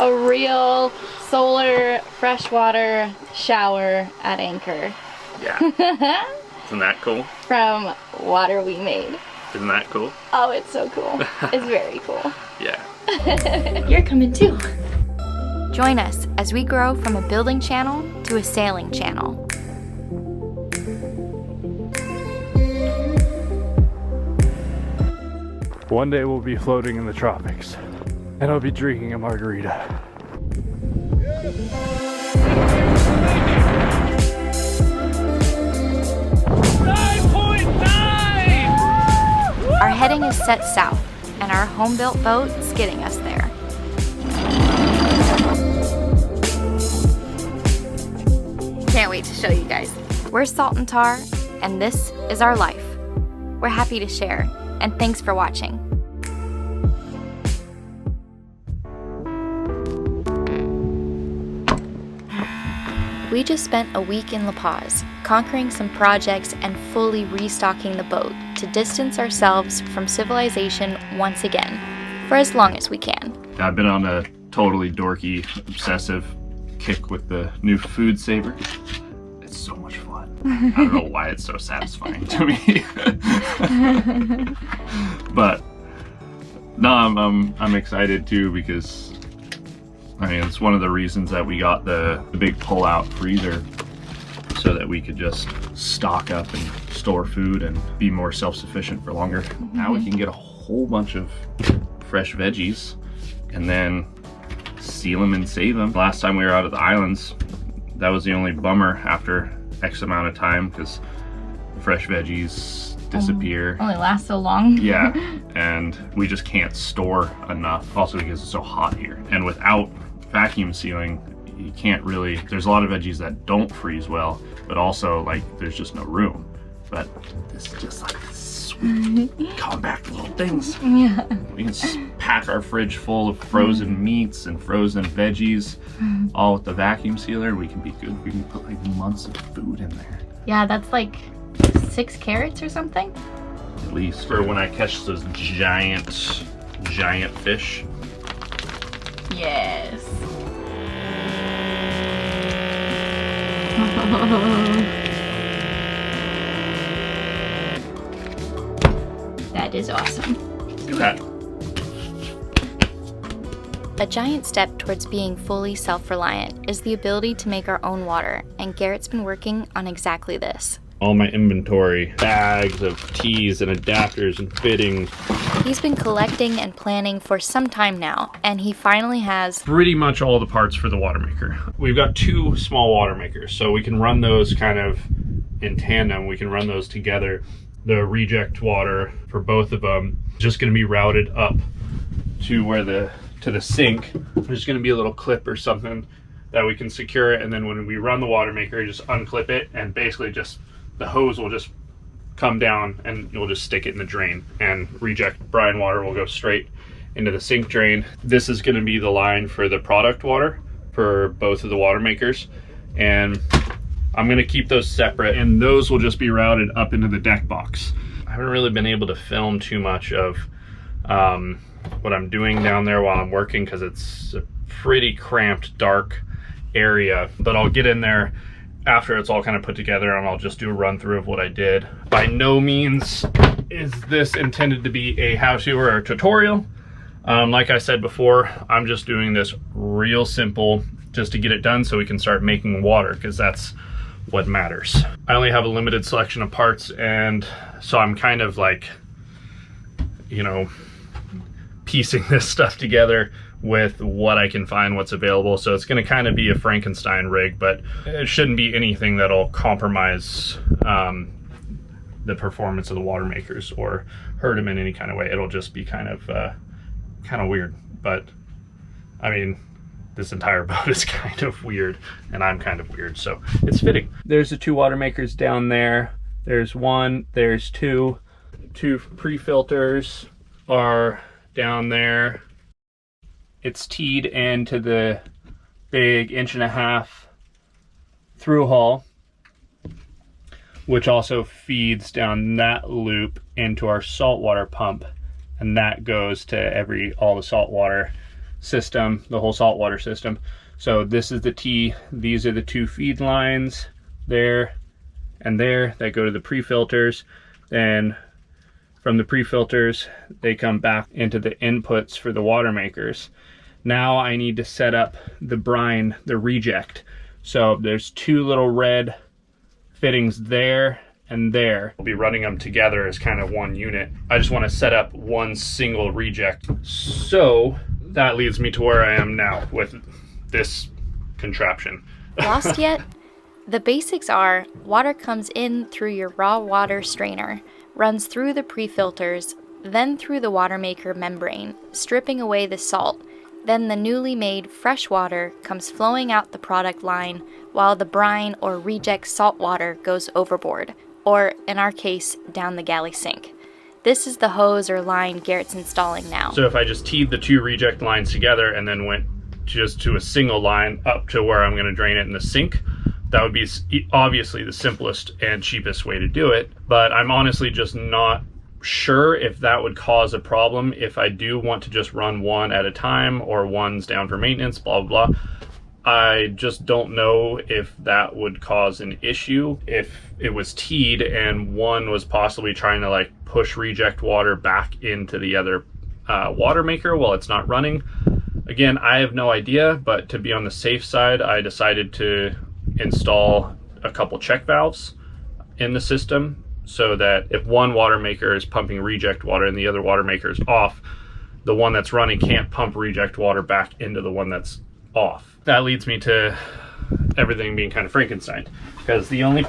a real solar freshwater shower at anchor. Yeah. Isn't that cool? From water we made. Isn't that cool? Oh, it's so cool. It's very cool. Yeah. You're coming too. Join us as we grow from a building channel to a sailing channel. One day we'll be floating in the tropics, and I'll be drinking a margarita. Our heading is set south, and our home-built boat is getting us there. Can't wait to show you guys. We're Salt and Tar, and this is our life. We're happy to share, and thanks for watching. We just spent a week in La Paz, conquering some projects and fully restocking the boat to distance ourselves from civilization once again, for as long as we can. I've been on a totally dorky, obsessive kick with the new food saver. It's so much fun. I don't know why it's so satisfying to me. But no, I'm excited too, because I mean, it's one of the reasons that we got the big pull-out freezer, so that we could just stock up and store food and be more self-sufficient for longer. Now we can get a whole bunch of fresh veggies and then seal them and save them. Last time we were out at the islands, that was the only bummer after X amount of time, because fresh veggies disappear. Only lasts so long. Yeah, and we just can't store enough. Also because it's so hot here. And without vacuum sealing, you can't really, there's a lot of veggies that don't freeze well, but also like there's just no room. But this is just like sweet compact little things. Yeah. We can pack our fridge full of frozen meats and frozen veggies, all with the vacuum sealer. We can be good. We can put like months of food in there. Yeah, that's like 6 carrots or something. At least for when I catch those giant fish. Yes. That is awesome. Look at that. A giant step towards being fully self-reliant is the ability to make our own water, and Garrett's been working on exactly this. All my inventory, bags of tees and adapters and fittings. He's been collecting and planning for some time now, and he finally has Pretty much all the parts for the Watermaker. We've got 2 small Watermakers, so we can run those kind of in tandem. We can run those together. The reject water for both of them is just going to be routed up to where the sink. There's going to be a little clip or something that we can secure it, and then when we run the Watermaker, just unclip it, and basically just the hose will just come down and you'll just stick it in the drain, and reject brine water will go straight into the sink drain. This is going to be the line for the product water for both of the Watermakers, and I'm going to keep those separate, and those will just be routed up into the deck box. I haven't really been able to film too much of what I'm doing down there while I'm working, because it's a pretty cramped, dark area, but I'll get in there after it's all kind of put together, and I'll just do a run through of what I did. By no means is this intended to be a how-to or a tutorial. Like I said before, I'm just doing this real simple just to get it done so we can start making water, because that's what matters. I only have a limited selection of parts, and so I'm kind of like, you know, piecing this stuff together with what I can find, what's available. So it's going to kind of be a Frankenstein rig, but it shouldn't be anything that'll compromise the performance of the Watermakers or hurt them in any kind of way. It'll just be kind of weird. But I mean, this entire boat is kind of weird, and I'm kind of weird, so it's fitting. There's the 2 Watermakers down there. There's 1, there's 2. 2 pre-filters are down there. It's teed into the big 1.5-inch through hull, which also feeds down that loop into our saltwater pump, and that goes to all the salt water system, the whole saltwater system. So this is the T, these are the 2 feed lines there and there that go to the pre-filters. Then from the pre-filters, they come back into the inputs for the Watermakers. Now I need to set up the brine, the reject. So there's 2 little red fittings there and there. We'll be running them together as kind of one unit. I just want to set up one single reject. So that leads me to where I am now with this contraption. Lost yet? The basics are, water comes in through your raw water strainer, runs through the pre-filters, then through the Watermaker membrane, stripping away the salt. Then the newly made fresh water comes flowing out the product line, while the brine or reject salt water goes overboard, or in our case, down the galley sink. This is the hose or line Garrett's installing now. So if I just teed the 2 reject lines together and then went just to a single line up to where I'm going to drain it in the sink, that would be obviously the simplest and cheapest way to do it. But I'm honestly just not sure if that would cause a problem if I do want to just run one at a time, or one's down for maintenance, blah, blah, blah. I just don't know if that would cause an issue if it was teed and one was possibly trying to like push reject water back into the other Watermaker while it's not running. Again, I have no idea, but to be on the safe side, I decided to install a couple check valves in the system so that if one Watermaker is pumping reject water and the other Watermaker is off, the one that's running can't pump reject water back into the one that's off. That leads me to everything being kind of Frankenstein, because the only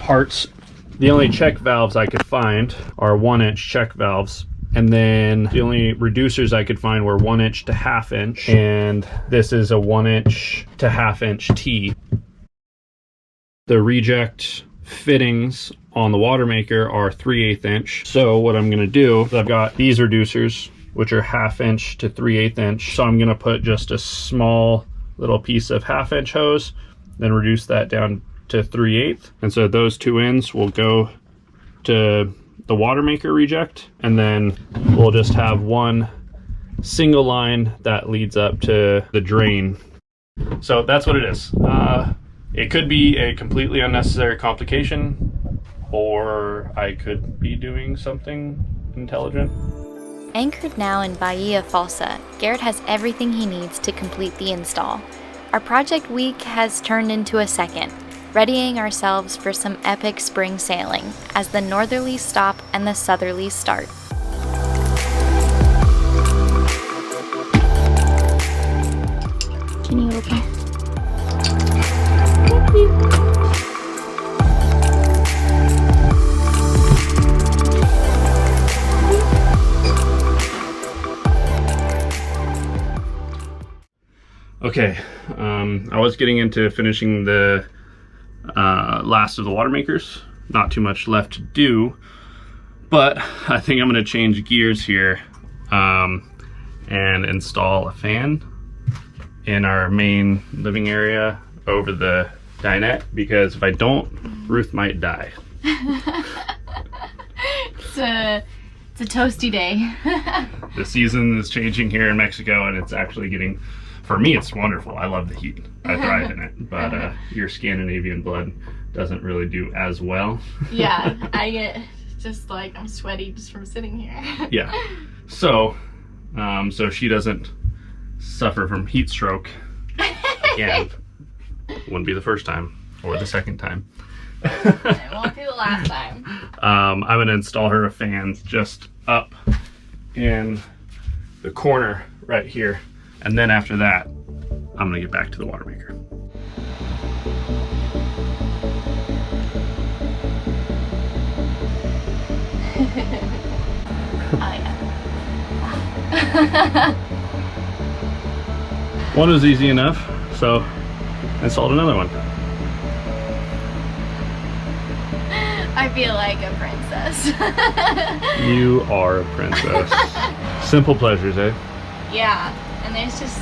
check valves I could find are 1-inch check valves, and then the only reducers I could find were 1-inch to 1/2 inch, and this is a 1-inch to 1/2 inch T. The reject fittings on the Watermaker are 3/8 inch. So what I'm gonna do is I've got these reducers, which are 1/2 inch to 3/8 inch. So I'm gonna put just a small little piece of 1/2 inch hose, then reduce that down to 3/8. And so those 2 ends will go to the Watermaker reject, and then we'll just have one single line that leads up to the drain. So that's what it is. It could be a completely unnecessary complication, or I could be doing something intelligent. Anchored now in Bahia Falsa, Garrett has everything he needs to complete the install. Our project week has turned into a second, readying ourselves for some epic spring sailing as the northerlies stop and the southerlies start. Can you open? Okay, I was getting into finishing the last of the Watermakers. Not too much left to do, but I think I'm going to change gears here and install a fan in our main living area over the dinette, because if I don't, Ruth might die. It's a toasty day. The season is changing here in Mexico, and it's actually getting, for me, it's wonderful. I love the heat. I thrive in it. But your Scandinavian blood doesn't really do as well. Yeah, I get just like, I'm sweaty just from sitting here. Yeah. So she doesn't suffer from heat stroke again. Wouldn't be the first time or the second time. It won't be the last time. I'm gonna install her a fan just up in the corner right here, and then after that I'm gonna get back to the Watermaker. Oh yeah. One was easy enough, so I installed another one. I feel like a princess. You are a princess. Simple pleasures, eh? Yeah, and there's just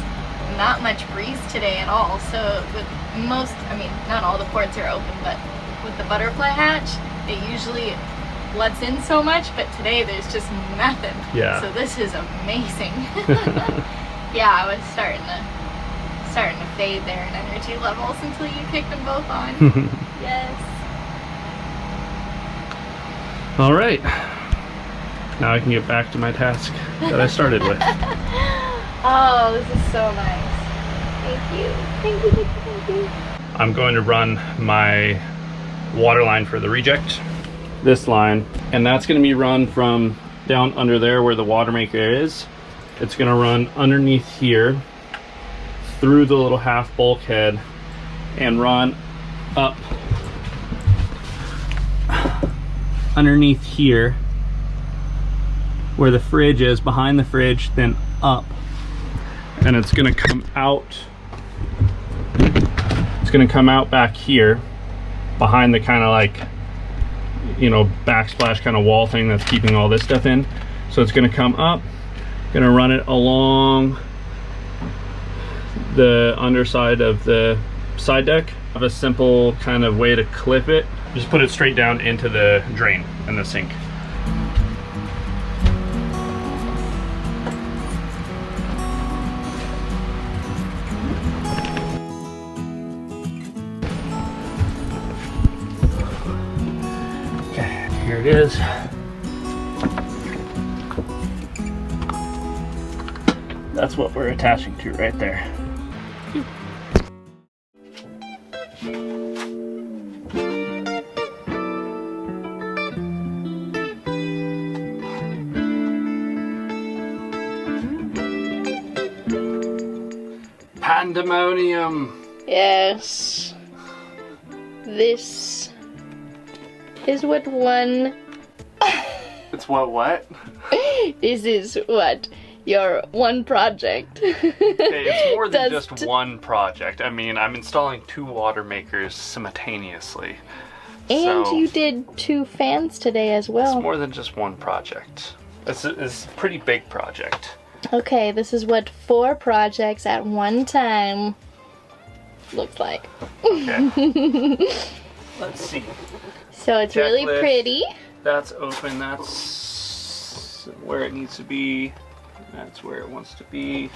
not much breeze today at all. So with most, I mean, not all the ports are open, but with the butterfly hatch, it usually lets in so much, but today there's just nothing. Yeah. So this is amazing. Yeah, I was starting to fade there in energy levels until you kicked them both on. Yes. All right. Now I can get back to my task that I started with. Oh, this is so nice. Thank you. Thank you, thank you, thank you. I'm going to run my water line for the reject, this line, and that's going to be run from down under there where the Watermaker is. It's going to run underneath here through the little half bulkhead and run up underneath here where the fridge is, behind the fridge, then up, and it's going to come out. It's going to come out back here behind the kind of like, you know, backsplash kind of wall thing that's keeping all this stuff in. So it's going to come up, going to run it along the underside of the side deck. I have a simple kind of way to clip it. Just put it straight down into the drain and the sink. Okay, here it is. That's what we're attaching to right there. Pandemonium. Yes. This is what one. It's what? This is what your one project. Hey, it's more than does just one project. I mean, I'm installing 2 Watermakers simultaneously. And so you did 2 fans today as well. it's more than just one project. It's a pretty big project. Okay, this is what 4 projects at one time looks like. Okay. Let's see. So it's really Checklist. pretty. That's open. That's where it needs to be. That's where it wants to be.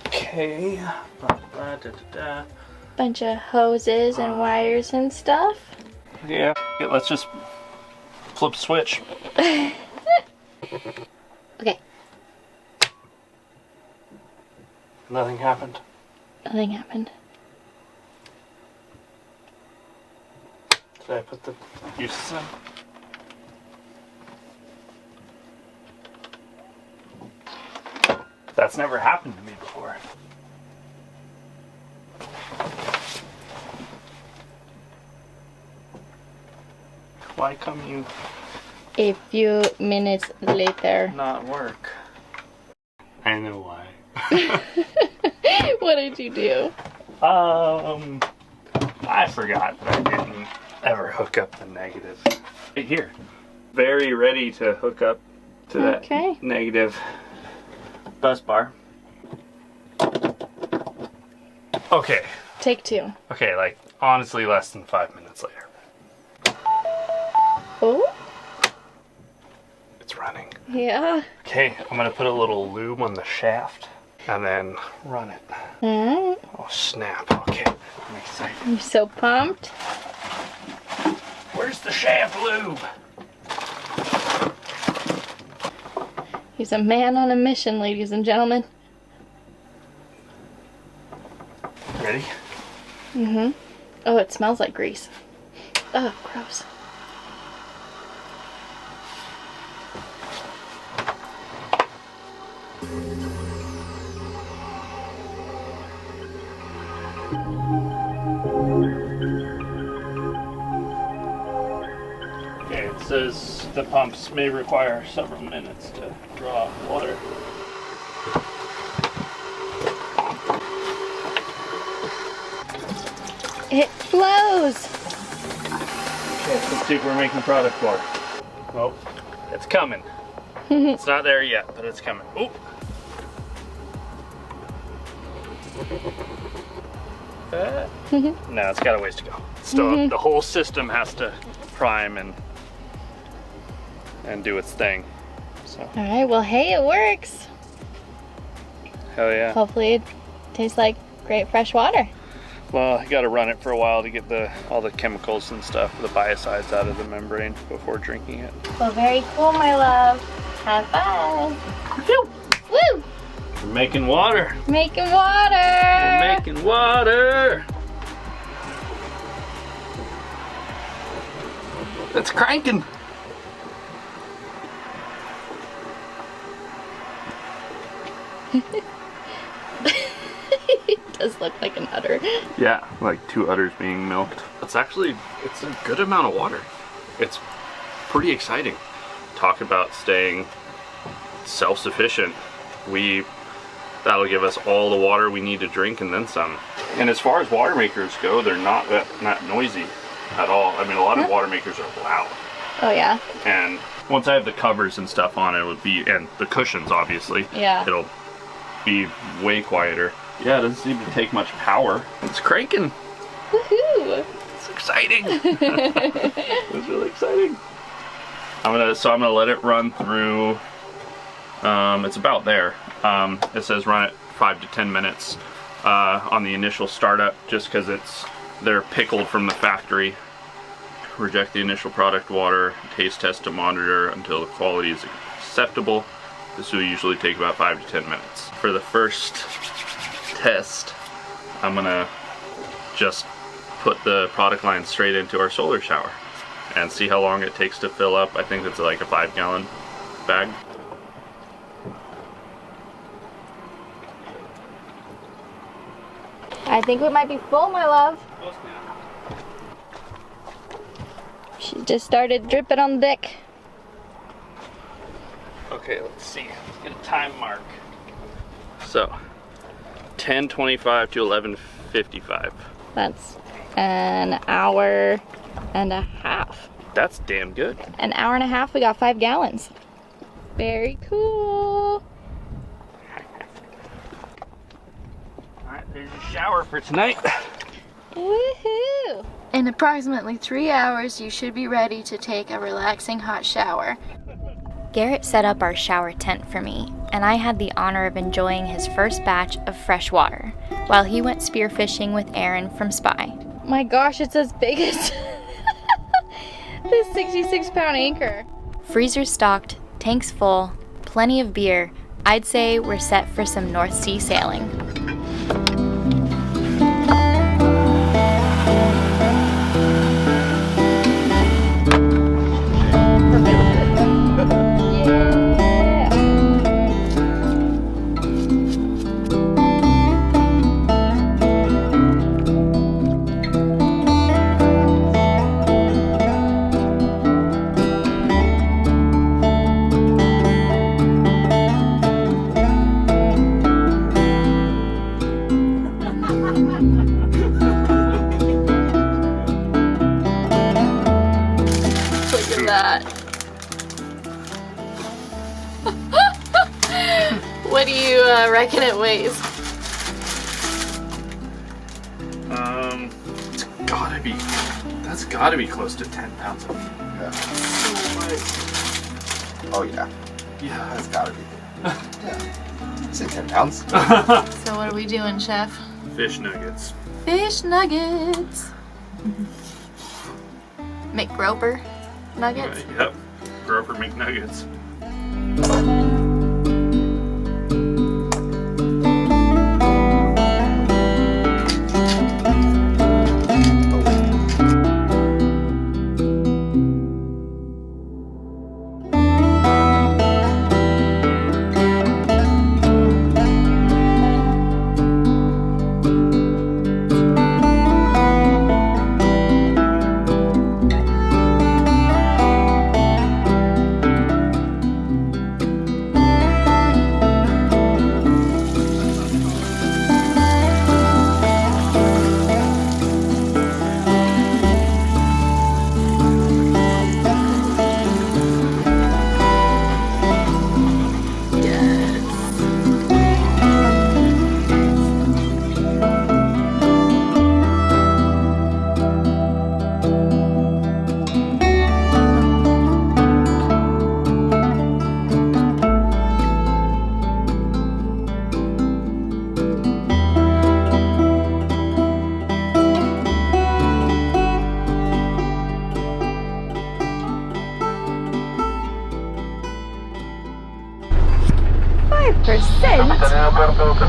Okay. Blah, blah, da, da, da. Bunch of hoses and wires and stuff. Yeah. Let's just flip switch. Okay, Nothing happened. nothing happened. Did I put the uses in? That's never happened to me before. Why come you A few minutes later. not work? I know why. What did you do? I forgot that I didn't ever hook up the negative. Right here. Very ready to hook up to Okay. that negative bus bar. Okay. Take 2. Okay, like honestly less than 5 minutes later. Oh? It's running. Yeah. Okay, I'm gonna put a little lube on the shaft and then run it. Alright. Oh snap, okay. I'm excited. I'm so pumped. Where's the shaft lube? He's a man on a mission, ladies and gentlemen. Ready? Mm-hmm. Oh, it smells like grease. Oh, gross. Okay, it says the pumps may require several minutes to draw water. It flows. Okay, let's see if we're making product for. Well, it's coming. It's not there yet, but it's coming. Oh. No, it's got a ways to go. Still, the whole system has to prime and do its thing. So All right, well, hey, it works. Hell yeah. Hopefully it tastes like great fresh water. Well, you gotta run it for a while to get all the chemicals and stuff, the biocides out of the membrane before drinking it. Well, very cool, my love. Have fun. Woo! Woo! We're making water. Making water. We're making water. It's cranking. It does look like an udder. Yeah, like 2 udders being milked. It's a good amount of water. It's pretty exciting. Talk about staying self-sufficient. That'll give us all the water we need to drink and then some. And as far as Watermakers go, they're not noisy at all. I mean, a lot of Watermakers are loud. Oh yeah. And once I have the covers and stuff on it, and the cushions, obviously, Yeah. it'll be way quieter. Yeah, it doesn't seem to take much power. It's cranking. Woohoo! It's exciting. It's really exciting. I'm gonna let it run through. It's about there. It says run it 5 to 10 minutes on the initial startup, just because they're pickled from the factory. Reject the initial product water, taste test to monitor until the quality is acceptable. This will usually take about 5 to 10 minutes. For the first test, I'm gonna just put the product line straight into our solar shower and see how long it takes to fill up. I think it's like a 5-gallon bag. I think we might be full, my love. She just started dripping on the deck. Okay, let's see. Let's get a time mark. So, 10:25 to 11:55. That's an hour and a half. That's damn good. An hour and a half, we got 5 gallons. Very cool. Alright, there's your shower for tonight. Woohoo! In approximately 3 hours, you should be ready to take a relaxing hot shower. Garrett set up our shower tent for me, and I had the honor of enjoying his first batch of fresh water, while he went spearfishing with Aaron from Spy. My gosh, it's as big as this 66-pound anchor. Freezer stocked, tanks full, plenty of beer. I'd say we're set for some North Sea sailing. What do you reckon it weighs? That's gotta be close to 10 pounds. Yeah. Oh yeah. Yeah. That's gotta be. Yeah. I'd say 10 pounds. So what are we doing, Chef? Fish nuggets. Fish nuggets. McGroper nuggets? Yep. Groper McNuggets.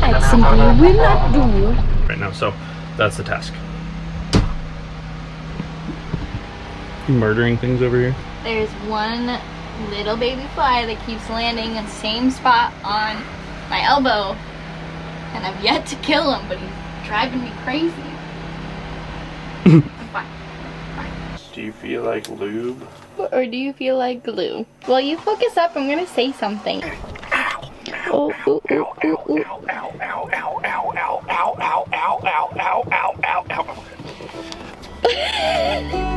That simply will not do. Right now, so that's the task. Murdering things over here. There's one little baby fly that keeps landing in the same spot on my elbow, and I've yet to kill him, but he's driving me crazy. I'm fine. Do you feel like lube? Or do you feel like glue? Well, you focus up, I'm gonna say something. Oh, ooh, ooh, ooh, ooh. Ow, ow, ow, ow, ow, ow, ow, ow, ow, ow, ow, ow.